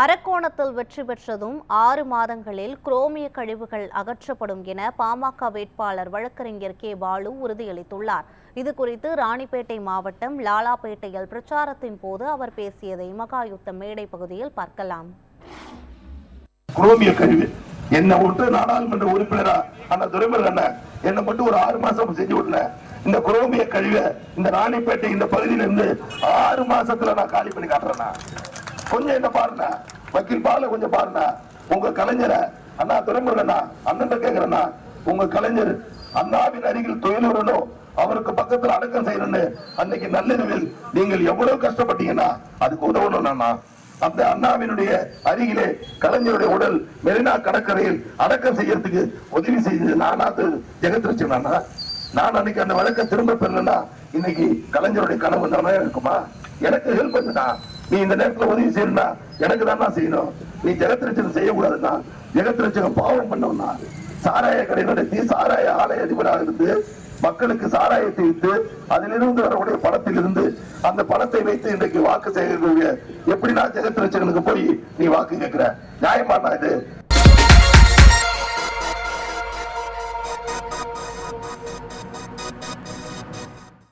அரக்கோணத்தில் வெற்றி பெற்றதும் 6 மாதங்களில் குரோமிய கழிவுகள் அகற்றப்படும் என பாமக வேட்பாளர் வழக்கறிஞர் கே பாலு உறுதியளித்துள்ளார். இதுகுறித்து ராணிப்பேட்டை மாவட்டம் லாலாப்பேட்டையில் பிரச்சாரத்தின் போது அவர் பேசியதை மகாயுத்தம் மேடை பகுதியில் பார்க்கலாம். குரோமிய கழிவு என்ன விட்டு நாடாளுமன்ற உறுப்பினரா அந்த துரைமுருகன் அண்ணன் என்ன மட்டும் ஒரு 6 மாசம் செஞ்சு விடல. இந்த குரோமிய கழிவை இந்த ராணிப்பேட்டை இந்த பகுதியில இருந்து 6 மாசத்துல நான் காலி பண்ணி காட்டுறேன்னா கொஞ்சம் என்ன பாருங்க, வக்கீல் பால கொஞ்சம் பாருங்க. உங்க கலைஞரை அண்ணா துரைமுருகண்ணா அண்ணன் கேட்கிறேன்னா, உங்க கலைஞர் அண்ணாவின் அருகில் துயிலுறணும், அவருக்கு பக்கத்தில் அடக்கம் செய்யணும்னு அன்னைக்கு நள்ளிரவில் நீங்கள் எவ்வளவு கஷ்டப்பட்டீங்கன்னா அதுக்கு உதவணும். அந்த அண்ணாவினுடைய அருகிலே கலைஞருடைய உடல் மெரினா கடற்கரையில் அடக்கம் செய்யறதுக்கு உதவி செய்தது நானாது ஜெகத்ரட்சணா. நான் அன்னைக்கு அந்த வழக்கை திரும்ப பெறலன்னா இன்னைக்கு கலைஞருடைய கனவு நல்லா இருக்குமா? எனக்கு ஹெல்ப் பண்ணுடா, நீ இந்த நேரத்தில் உதவி செய்யணும்னா எனக்கு தான் செய்யணும். நீ ஜெகத்ரட்சணம் செய்யக்கூடாதுன்னா ஜெகத்ரட்சணம் பாவம் பண்ணோம்னா சாராய கடை நடத்தி சாராய ஆலய அதிபராக இருந்து மக்களுக்கு சாராயத்தை விட்டு அதிலிருந்து வரக்கூடிய பணத்தில் இருந்து அந்த பணத்தை வைத்து இன்றைக்கு வாக்கு செய்யக்கூடிய எப்படி நான் ஜெகத்ரட்சகனுக்கு போய் நீ வாக்கு கேட்கிற நியாயமான இது?